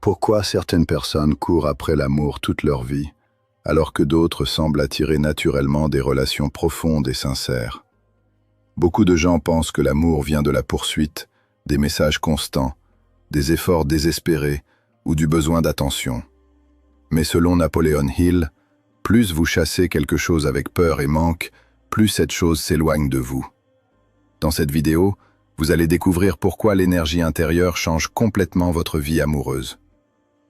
Pourquoi certaines personnes courent après l'amour toute leur vie, alors que d'autres semblent attirer naturellement des relations profondes et sincères? Beaucoup de gens pensent que l'amour vient de la poursuite, des messages constants, des efforts désespérés ou du besoin d'attention. Mais selon Napoleon Hill, plus vous chassez quelque chose avec peur et manque, plus cette chose s'éloigne de vous. Dans cette vidéo, vous allez découvrir pourquoi l'énergie intérieure change complètement votre vie amoureuse.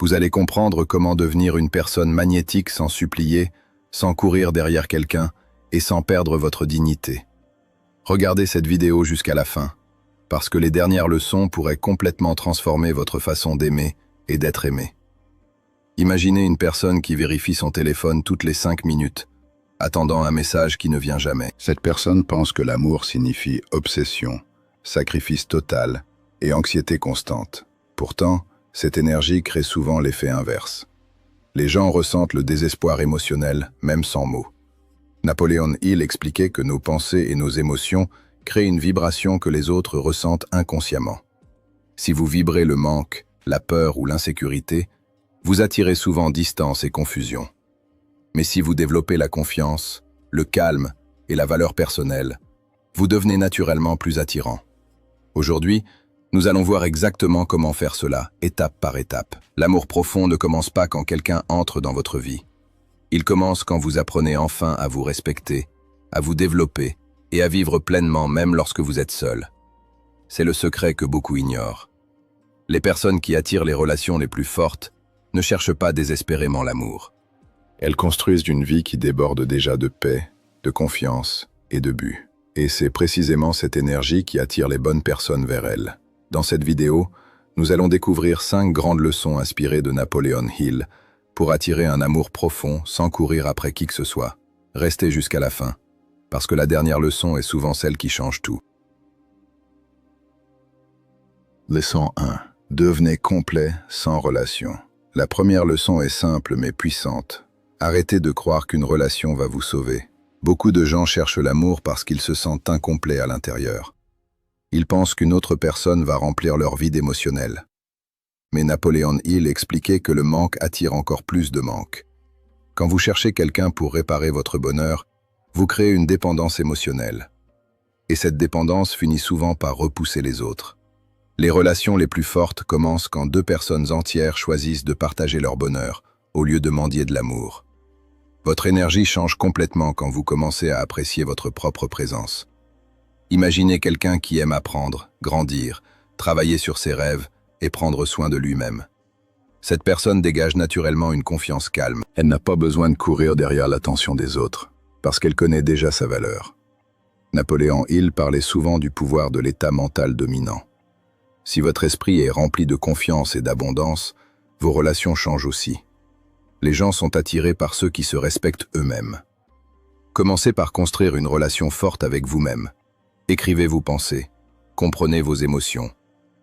Vous allez comprendre comment devenir une personne magnétique sans supplier, sans courir derrière quelqu'un et sans perdre votre dignité. Regardez cette vidéo jusqu'à la fin, parce que les dernières leçons pourraient complètement transformer votre façon d'aimer et d'être aimé. Imaginez une personne qui vérifie son téléphone toutes les 5 minutes, attendant un message qui ne vient jamais. Cette personne pense que l'amour signifie obsession, sacrifice total et anxiété constante. Pourtant, cette énergie crée souvent l'effet inverse. Les gens ressentent le désespoir émotionnel, même sans mots. Napoleon Hill expliquait que nos pensées et nos émotions créent une vibration que les autres ressentent inconsciemment. Si vous vibrez le manque, la peur ou l'insécurité, vous attirez souvent distance et confusion. Mais si vous développez la confiance, le calme et la valeur personnelle, vous devenez naturellement plus attirant. Aujourd'hui, nous allons voir exactement comment faire cela, étape par étape. L'amour profond ne commence pas quand quelqu'un entre dans votre vie. Il commence quand vous apprenez enfin à vous respecter, à vous développer et à vivre pleinement même lorsque vous êtes seul. C'est le secret que beaucoup ignorent. Les personnes qui attirent les relations les plus fortes ne cherchent pas désespérément l'amour. Elles construisent une vie qui déborde déjà de paix, de confiance et de but. Et c'est précisément cette énergie qui attire les bonnes personnes vers elles. Dans cette vidéo, nous allons découvrir 5 grandes leçons inspirées de Napoleon Hill pour attirer un amour profond sans courir après qui que ce soit. Restez jusqu'à la fin, parce que la dernière leçon est souvent celle qui change tout. Leçon 1. Devenez complet sans relation. La première leçon est simple mais puissante. Arrêtez de croire qu'une relation va vous sauver. Beaucoup de gens cherchent l'amour parce qu'ils se sentent incomplets à l'intérieur. Ils pensent qu'une autre personne va remplir leur vide émotionnel. Mais Napoleon Hill expliquait que le manque attire encore plus de manque. Quand vous cherchez quelqu'un pour réparer votre bonheur, vous créez une dépendance émotionnelle. Et cette dépendance finit souvent par repousser les autres. Les relations les plus fortes commencent quand 2 personnes entières choisissent de partager leur bonheur, au lieu de mendier de l'amour. Votre énergie change complètement quand vous commencez à apprécier votre propre présence. Imaginez quelqu'un qui aime apprendre, grandir, travailler sur ses rêves et prendre soin de lui-même. Cette personne dégage naturellement une confiance calme. Elle n'a pas besoin de courir derrière l'attention des autres, parce qu'elle connaît déjà sa valeur. Napoléon Hill parlait souvent du pouvoir de l'état mental dominant. Si votre esprit est rempli de confiance et d'abondance, vos relations changent aussi. Les gens sont attirés par ceux qui se respectent eux-mêmes. Commencez par construire une relation forte avec vous-même. Écrivez vos pensées, comprenez vos émotions,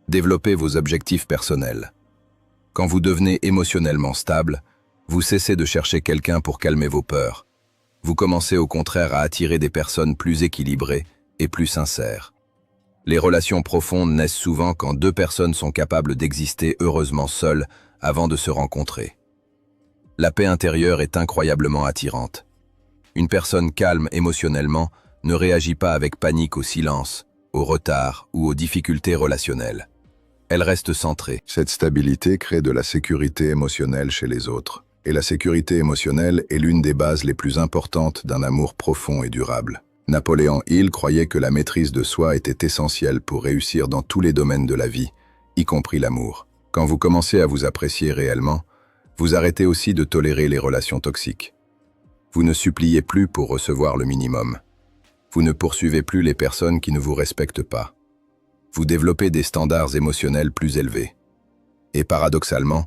développez vos objectifs personnels. Quand vous devenez émotionnellement stable, vous cessez de chercher quelqu'un pour calmer vos peurs. Vous commencez au contraire à attirer des personnes plus équilibrées et plus sincères. Les relations profondes naissent souvent quand 2 personnes sont capables d'exister heureusement seules avant de se rencontrer. La paix intérieure est incroyablement attirante. Une personne calme émotionnellement ne réagit pas avec panique au silence, au retard ou aux difficultés relationnelles. Elle reste centrée. Cette stabilité crée de la sécurité émotionnelle chez les autres. Et la sécurité émotionnelle est l'une des bases les plus importantes d'un amour profond et durable. Napoléon Hill croyait que la maîtrise de soi était essentielle pour réussir dans tous les domaines de la vie, y compris l'amour. Quand vous commencez à vous apprécier réellement, vous arrêtez aussi de tolérer les relations toxiques. Vous ne suppliez plus pour recevoir le minimum. Vous ne poursuivez plus les personnes qui ne vous respectent pas. Vous développez des standards émotionnels plus élevés. Et paradoxalement,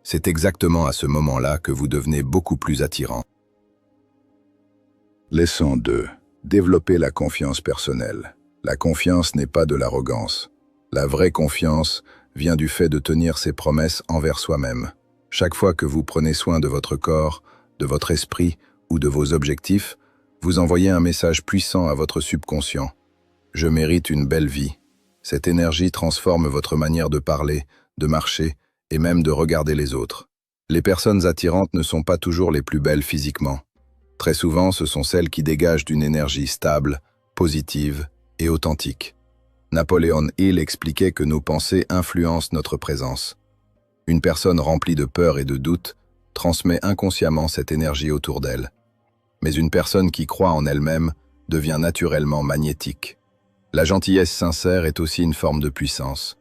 c'est exactement à ce moment-là que vous devenez beaucoup plus attirant. Leçon 2. Développez la confiance personnelle. La confiance n'est pas de l'arrogance. La vraie confiance vient du fait de tenir ses promesses envers soi-même. Chaque fois que vous prenez soin de votre corps, de votre esprit ou de vos objectifs, vous envoyez un message puissant à votre subconscient. Je mérite une belle vie. Cette énergie transforme votre manière de parler, de marcher et même de regarder les autres. Les personnes attirantes ne sont pas toujours les plus belles physiquement. Très souvent, ce sont celles qui dégagent d'une énergie stable, positive et authentique. Napoléon Hill expliquait que nos pensées influencent notre présence. Une personne remplie de peur et de doute transmet inconsciemment cette énergie autour d'elle. Mais une personne qui croit en elle-même devient naturellement magnétique. La gentillesse sincère est aussi une forme de puissance.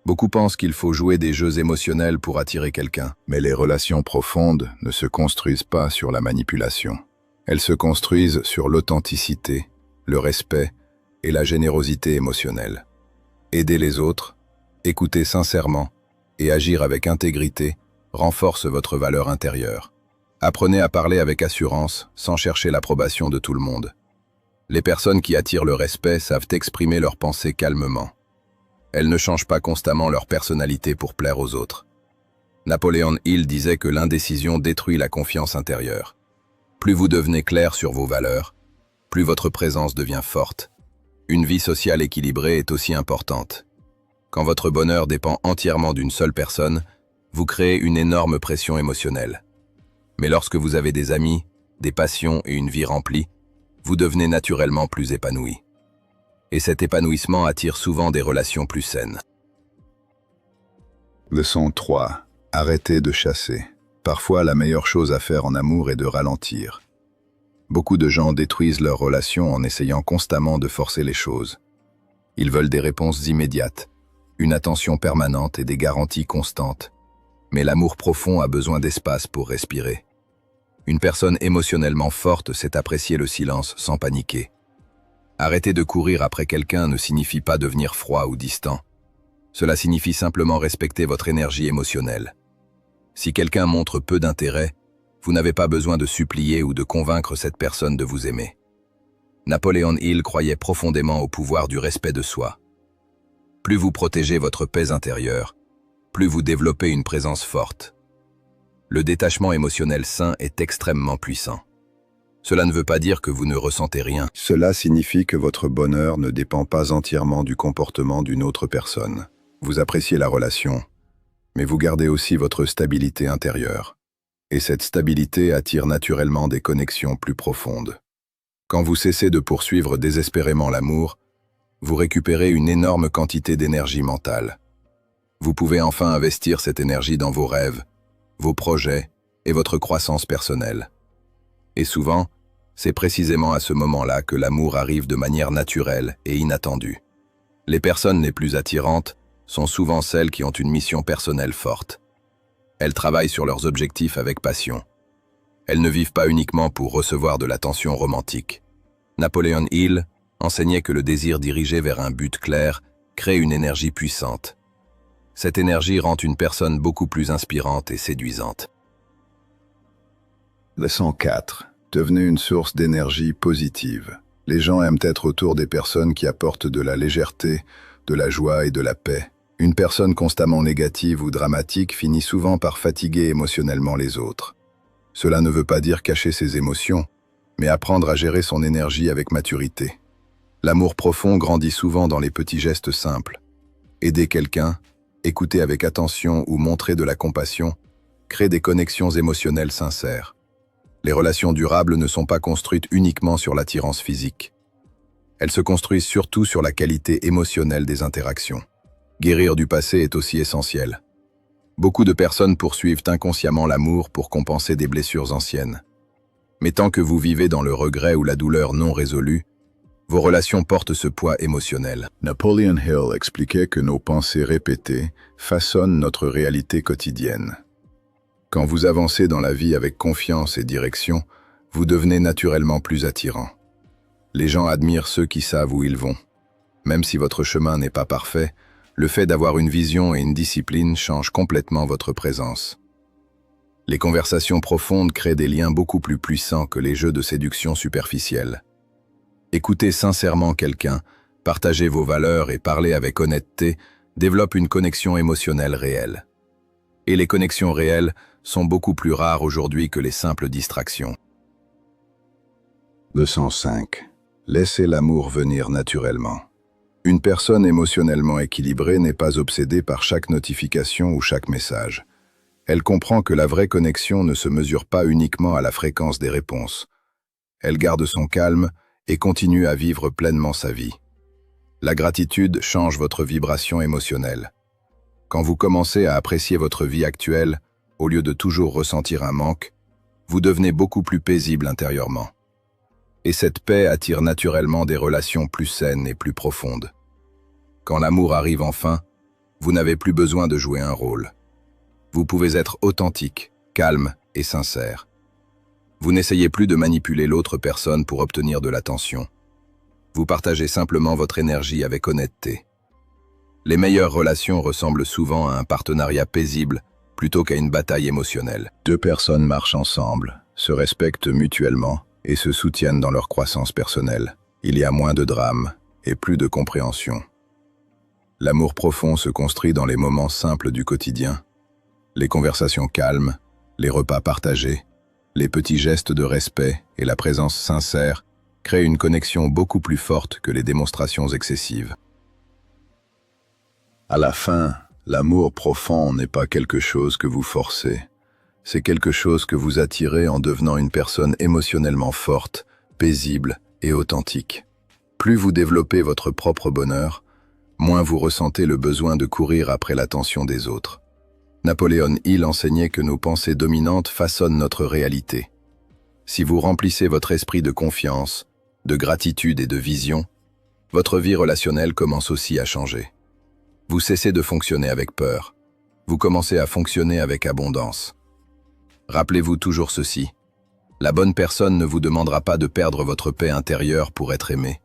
Beaucoup pensent qu'il faut jouer des jeux émotionnels pour attirer quelqu'un. Mais les relations profondes ne se construisent pas sur la manipulation. Elles se construisent sur l'authenticité, le respect et la générosité émotionnelle. Aider les autres, écouter sincèrement et agir avec intégrité renforce votre valeur intérieure. Apprenez à parler avec assurance sans chercher l'approbation de tout le monde. Les personnes qui attirent le respect savent exprimer leurs pensées calmement. Elles ne changent pas constamment leur personnalité pour plaire aux autres. Napoléon Hill disait que l'indécision détruit la confiance intérieure. Plus vous devenez clair sur vos valeurs, plus votre présence devient forte. Une vie sociale équilibrée est aussi importante. Quand votre bonheur dépend entièrement d'une seule personne, vous créez une énorme pression émotionnelle. Mais lorsque vous avez des amis, des passions et une vie remplie, vous devenez naturellement plus épanoui. Et cet épanouissement attire souvent des relations plus saines. Leçon 3. Arrêtez de chasser. Parfois, la meilleure chose à faire en amour est de ralentir. Beaucoup de gens détruisent leurs relations en essayant constamment de forcer les choses. Ils veulent des réponses immédiates, une attention permanente et des garanties constantes. Mais l'amour profond a besoin d'espace pour respirer. Une personne émotionnellement forte sait apprécier le silence sans paniquer. Arrêter de courir après quelqu'un ne signifie pas devenir froid ou distant. Cela signifie simplement respecter votre énergie émotionnelle. Si quelqu'un montre peu d'intérêt, vous n'avez pas besoin de supplier ou de convaincre cette personne de vous aimer. Napoléon Hill croyait profondément au pouvoir du respect de soi. Plus vous protégez votre paix intérieure, plus vous développez une présence forte. Le détachement émotionnel sain est extrêmement puissant. Cela ne veut pas dire que vous ne ressentez rien. Cela signifie que votre bonheur ne dépend pas entièrement du comportement d'une autre personne. Vous appréciez la relation, mais vous gardez aussi votre stabilité intérieure. Et cette stabilité attire naturellement des connexions plus profondes. Quand vous cessez de poursuivre désespérément l'amour, vous récupérez une énorme quantité d'énergie mentale. Vous pouvez enfin investir cette énergie dans vos rêves, vos projets et votre croissance personnelle. Et souvent, c'est précisément à ce moment-là que l'amour arrive de manière naturelle et inattendue. Les personnes les plus attirantes sont souvent celles qui ont une mission personnelle forte. Elles travaillent sur leurs objectifs avec passion. Elles ne vivent pas uniquement pour recevoir de l'attention romantique. Napoléon Hill enseignait que le désir dirigé vers un but clair crée une énergie puissante. Cette énergie rend une personne beaucoup plus inspirante et séduisante. Leçon 4. Devenez une source d'énergie positive. Les gens aiment être autour des personnes qui apportent de la légèreté, de la joie et de la paix. Une personne constamment négative ou dramatique finit souvent par fatiguer émotionnellement les autres. Cela ne veut pas dire cacher ses émotions, mais apprendre à gérer son énergie avec maturité. L'amour profond grandit souvent dans les petits gestes simples. Aider quelqu'un, écouter avec attention ou montrer de la compassion crée des connexions émotionnelles sincères. Les relations durables ne sont pas construites uniquement sur l'attirance physique. Elles se construisent surtout sur la qualité émotionnelle des interactions. Guérir du passé est aussi essentiel. Beaucoup de personnes poursuivent inconsciemment l'amour pour compenser des blessures anciennes. Mais tant que vous vivez dans le regret ou la douleur non résolue, vos relations portent ce poids émotionnel. Napoleon Hill expliquait que nos pensées répétées façonnent notre réalité quotidienne. Quand vous avancez dans la vie avec confiance et direction, vous devenez naturellement plus attirant. Les gens admirent ceux qui savent où ils vont. Même si votre chemin n'est pas parfait, le fait d'avoir une vision et une discipline change complètement votre présence. Les conversations profondes créent des liens beaucoup plus puissants que les jeux de séduction superficiels. Écoutez sincèrement quelqu'un, partagez vos valeurs et parlez avec honnêteté développe une connexion émotionnelle réelle. Et les connexions réelles sont beaucoup plus rares aujourd'hui que les simples distractions. Leçon 5. Laissez l'amour venir naturellement. Une personne émotionnellement équilibrée n'est pas obsédée par chaque notification ou chaque message. Elle comprend que la vraie connexion ne se mesure pas uniquement à la fréquence des réponses. Elle garde son calme et continue à vivre pleinement sa vie. La gratitude change votre vibration émotionnelle. Quand vous commencez à apprécier votre vie actuelle, au lieu de toujours ressentir un manque, vous devenez beaucoup plus paisible intérieurement. Et cette paix attire naturellement des relations plus saines et plus profondes. Quand l'amour arrive enfin, vous n'avez plus besoin de jouer un rôle. Vous pouvez être authentique, calme et sincère. Vous n'essayez plus de manipuler l'autre personne pour obtenir de l'attention. Vous partagez simplement votre énergie avec honnêteté. Les meilleures relations ressemblent souvent à un partenariat paisible plutôt qu'à une bataille émotionnelle. Deux personnes marchent ensemble, se respectent mutuellement et se soutiennent dans leur croissance personnelle. Il y a moins de drames et plus de compréhension. L'amour profond se construit dans les moments simples du quotidien. Les conversations calmes, les repas partagés, les petits gestes de respect et la présence sincère créent une connexion beaucoup plus forte que les démonstrations excessives. À la fin, l'amour profond n'est pas quelque chose que vous forcez. C'est quelque chose que vous attirez en devenant une personne émotionnellement forte, paisible et authentique. Plus vous développez votre propre bonheur, moins vous ressentez le besoin de courir après l'attention des autres. Napoléon Hill enseignait que nos pensées dominantes façonnent notre réalité. Si vous remplissez votre esprit de confiance, de gratitude et de vision, votre vie relationnelle commence aussi à changer. Vous cessez de fonctionner avec peur. Vous commencez à fonctionner avec abondance. Rappelez-vous toujours ceci. La bonne personne ne vous demandera pas de perdre votre paix intérieure pour être aimé.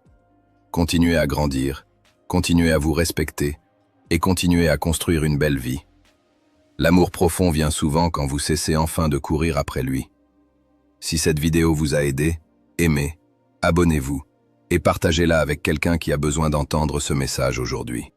Continuez à grandir, continuez à vous respecter et continuez à construire une belle vie. L'amour profond vient souvent quand vous cessez enfin de courir après lui. Si cette vidéo vous a aidé, aimez, abonnez-vous et partagez-la avec quelqu'un qui a besoin d'entendre ce message aujourd'hui.